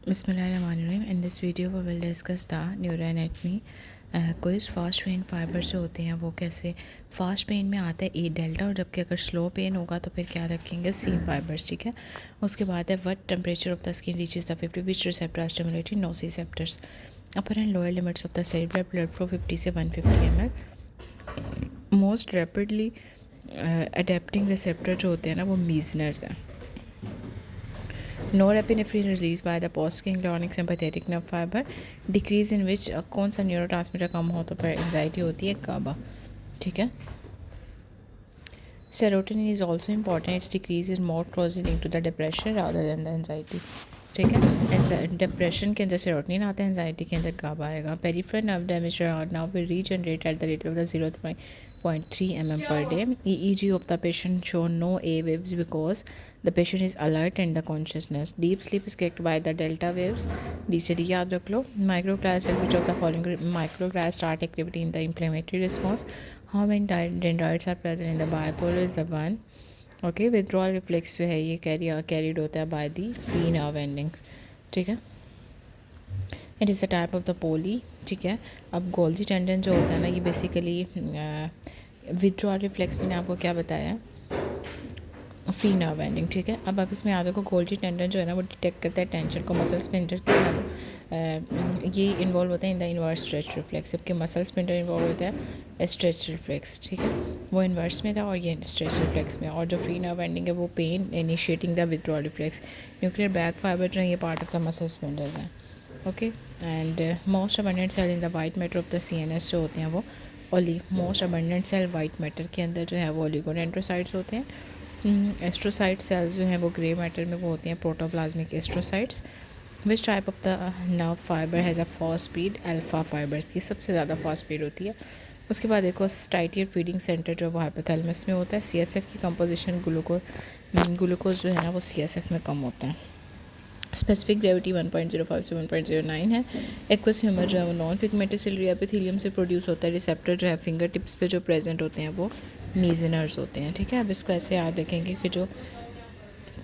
Bismillahirrahmanirrahim. In this video we will discuss the neuroanatomy. कोई fast pen fibre जो होते हैं वो कैसे फास्ट पेन में आता है ए डेल्टा, और जबकि अगर स्लो पेन होगा तो फिर क्या रखेंगे सी फाइबर्स, ठीक है। उसके बाद है what temperature of the skin reaches the 50 which receptor are stimulated nociceptors. Upper and lower limits of the cerebral blood flow 50 से 150 ml। Most rapidly adapting receptor जो होते हैं ना वो मीजनर्स हैं। Norepinephrine released by the postganglionic sympathetic nerve fiber, decrease in which कौन सा neurotransmitter कम हो तो फिर एंजाइटी होती है गाबा, ठीक है। Serotonin is also important, its decrease is more closely link to the depression rather than the anxiety, ठीक है। डिप्रेशन के अंदर सेरोटोनिन आता है, एंजाइटी के अंदर गाबा आएगा। Peripheral nerve damage now will regenerate at the rate of the 0.3 mm per day. EEG of the patient show no A waves because the patient is alert and the consciousness. Deep sleep is kicked by the delta waves. DCD याद रख लो। Microclass which of the following microclass start activity in the inflammatory response. How many dendrites are present in the bipolar is the one. Okay, withdrawal reflex जो है ये carried होता है by the free nerve endings, ठीक है। It is the type of the poly, ठीक है। अब गोल्जी टेंडन जो होता है ना ये बेसिकली विथड्रॉल रिफ्लेक्स मैंने आपको क्या बताया है, फ्री नर्व एंडिंग, ठीक है। अब आप इसमें याद रखो गोल्जी टेंडन जो है ना वो डिटेक्ट करता है टेंशन को, मसल स्पिंडर के है वो ये इन्वॉल्व होता है in the inverse stretch reflex, जबकि मसल स्पिंडर इन्वॉल्व होता है स्ट्रेच रिफ्लेक्स, ठीक है। वो इन्वर्स में था और ये स्ट्रेच रिफ्लेक्स में। और जो फ्री नर्व एंडिंग है वो pain initiating the withdrawal reflex. Nuclear bag fibre जो है ये part of the muscle spindles हैं, okay. And most abundant cell in the white matter of the CNS जो होते हैं वो most abundant cell white matter के अंदर जो है वो ओलिगोडेंड्रोसाइट्स होते हैं। एस्ट्रोसाइट सेल्स जो हैं वो ग्रे मैटर में वो होते हैं protoplasmic astrocytes. Which type of the nerve fibre has a fast speed, alpha fibres की सबसे ज़्यादा फास्ट स्पीड होती है। उसके बाद देखो स्टाइटियर फीडिंग सेंटर जो वो हाइपोथैलेमस में होता है। CSF की कंपोजिशन ग्लूकोज जो है ना वो CSF में कम होता है। स्पेसिफिक ग्रेविटी 1.05 से 1.09 है। एक्वस ह्यूमर जो है वो नॉन पिगमेंटेड सिलरी एपिथेलियम से प्रोड्यूस होता है। रिसेप्टर जो है फिंगर टिप्स पे जो प्रेजेंट होते हैं वो मीजनर्स होते हैं, ठीक है। अब इसको ऐसे याद रखेंगे कि जो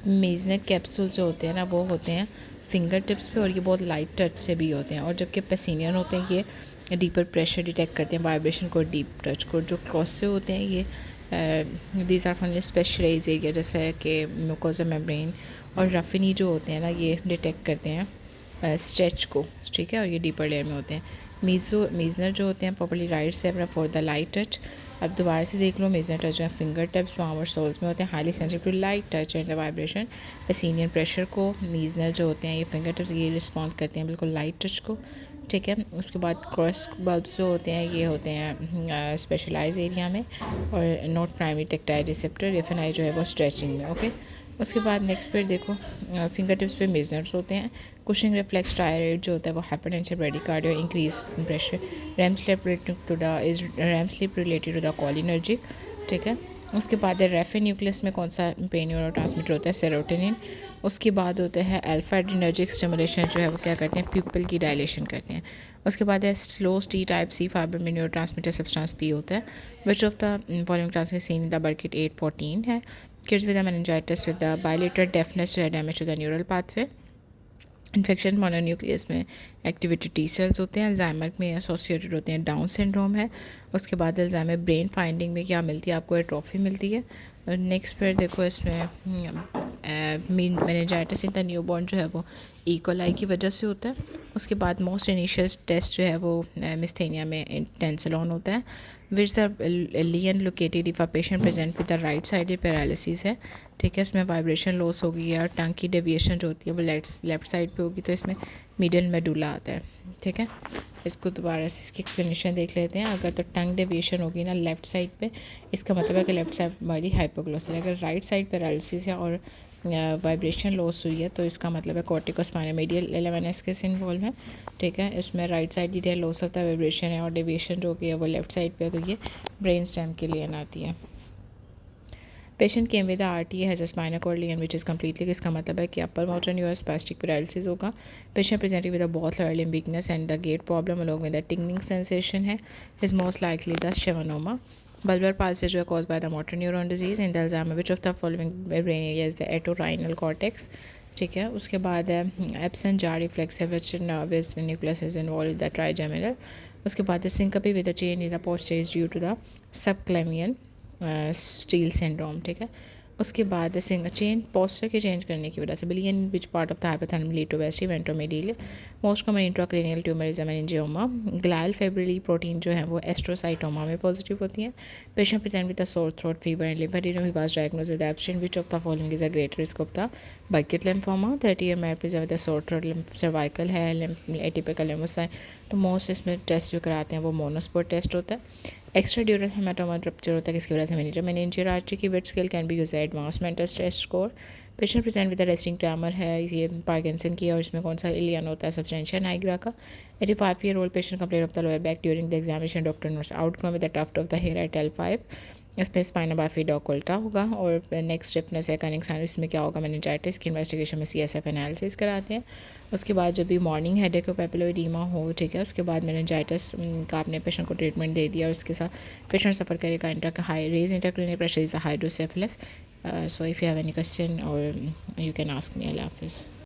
मीजनर कैप्सूल जो होते हैं ना वो होते हैं फिंगर टिप्स पे और ये बहुत लाइट टच से भी होते हैं। और जबकि पेसिनियन होते हैं ये डीपर प्रेशर डिटेक्ट करते हैं, वाइब्रेशन को, डीप टच को। जो क्रॉस से होते हैं ये these are from specialize area जैसे कि म्यूकोसा मेम्ब्रेन। और रफिनी जो होते हैं ना ये डिटेक्ट करते हैं स्ट्रेच को, ठीक है। और ये डीपर लेयर में होते हैं। मीजनर जो होते हैं प्रॉपर्ली राइट से फॉर द लाइट टच। अब दोबारा से देख लो, मेजर टच जो है फिंगर टिप्स पावर सोल्स में होते हैं, highly sensitive to light touch and vibration. Pacinian pressure को मीजनर जो होते हैं ये फिंगर टिप्स ये रिस्पॉन्ड करते हैं बिल्कुल लाइट टच को, ठीक है। उसके बाद क्रॉस बल्ब्स जो होते हैं ये होते हैं स्पेशलाइज एरिया में और नॉट प्राइमरी टेक्टाइल रिसेप्टर। रेफिनाई जो है वो स्ट्रेचिंग में, ओके। उसके बाद नेक्स्ट पे देखो फिंगर टिप्स पे मेजर्स होते हैं। कुशिंग रिफ्लेक्स टायराइड जो होता है वो hypertension bradycardia increase pressure. REM sleep related to the cholinergic, ठीक है। उसके बाद है रेफे न्यूक्लियस में कौन सा पेन न्यूरोट्रांसमीटर होता है, सेरोटोनिन। उसके बाद होता है अल्फा एड्रिनर्जिक स्टिमुलेशन जो है वो क्या करते हैं प्यूपिल की डायलेशन करते हैं। उसके बाद है slow T type C fibre में न्यूरोट्रांसमीटर सब्सटेंस पी होता है। Which of the following transmitter seen in the Burkitt 814 है। Kids with meningitis with the bilateral deafness जो है damage to the neural pathway. Infection mononucleosis में activated T cells होते हैं। Alzheimer में एसोसिएटेड होते हैं डाउन सिंड्रोम है। उसके बाद अल्जाइमर ब्रेन फाइंडिंग में क्या मिलती है आपको, एट्रोफी मिलती है। नेक्स्ट पर देखो इसमें मेनिंजाइटिस इन द न्यूबॉर्न जो है वो इकोलाई की वजह से होता है। उसके बाद मोस्ट इनिशियल टेस्ट जो है वो मिस्थेनिया में टेंसिलॉन होता है। Which the lesion located if a patient present with the right sided paralysis है, ठीक है। इसमें वाइब्रेशन लॉस होगी या टंग की डेविएशन जो होती है वो लेफ्ट साइड पे होगी, तो इसमें मिडल मेडुला आता है, ठीक है। इसको दोबारा से इसकी एक्सप्लेनेशन देख लेते हैं। अगर तो टंग डेविएशन होगी ना लेफ़्ट साइड पे, इसका मतलब है कि लेफ़्ट साइड हमारी हाइपोग्लोसल है। अगर राइट साइड पैरालिसिस है और वाइब्रेशन लॉस हुई है तो इसका मतलब है कॉर्टिकोस्पाइनल मीडियल 11S के इन्वॉल्व है, ठीक है। इसमें right side detail loss of the vibration है और डेविएशन जो होगी है वो लेफ्ट साइड पे है, तो ये ब्रेन स्टेम के लिए आती है। Patient came with RTA has a spinal cord lesion which is completely, इसका मतलब है कि upper motor neural spastic paralysis होगा। Patient presenting with a both lower limb weakness and the gait problem along with the tingling sensation है, is most likely the schwannoma. Bulbar palsy is caused by the motor neuron disease in the Alzheimer. Which of the following brain area is the entorhinal cortex? ठीक है। उसके बाद है absent jaw reflex है which nerves nucleus is involve the trigeminal. उसके बाद syncope with the change in the posture due to the subclavian steal syndrome. ठीक है। उसके बाद चेन पोस्चर के चेंज करने की वजह से billion which part of the hypothalamus lead to वेस्टिव ventromedial most common intracranial tumour is meningioma. Glial fibrillary protein जो है वो एस्ट्रोसाइटोमा में पॉजिटिव होती हैं। Patient present with the sore throat fever and lymphoedema he was diagnosed with absent which of the following is a greater risk of the Burkitt lymphoma. 30 year में present with the sore throat cervical है atypical lymphocyte. तो most इसमें test जो कराते हैं वो मोनोस्पोर test होता है। एक्स्ट्रा ड्यूरल हेमाटोमा रप्चर होता है जिसकी वजह से मेनिंजियल आर्टरी की weight scale can be use advance mental stress score. Patient present with resting tremor है, ये पार्किंसन की है और इसमें कौन सा इलियन होता है सब्सटेंशिया नाइग्रा का। 85-year-old patient complain of the lower back during the examination doctor notes outcome with the tuft of the hair at L5। इसमें स्पाइनल बाइफिडोक उल्टा होगा। और नेक्स्ट स्टिफनेस है कनिंग साइन, इसमें क्या होगा मेनिंजाइटिस की investigation में CSF एनालिसिस कराते हैं। उसके बाद जब भी मॉर्निंग हेडेक और पेपिलोइडीमा हो, ठीक है, उसके बाद मेनिंजाइटिस का आपने पेशेंट को ट्रीटमेंट दे दिया और उसके साथ पेशेंट सफ़र करेगा high raised intracranial pressure is hydrocephalus. So if you have any question or you can ask me. Allah Hafiz.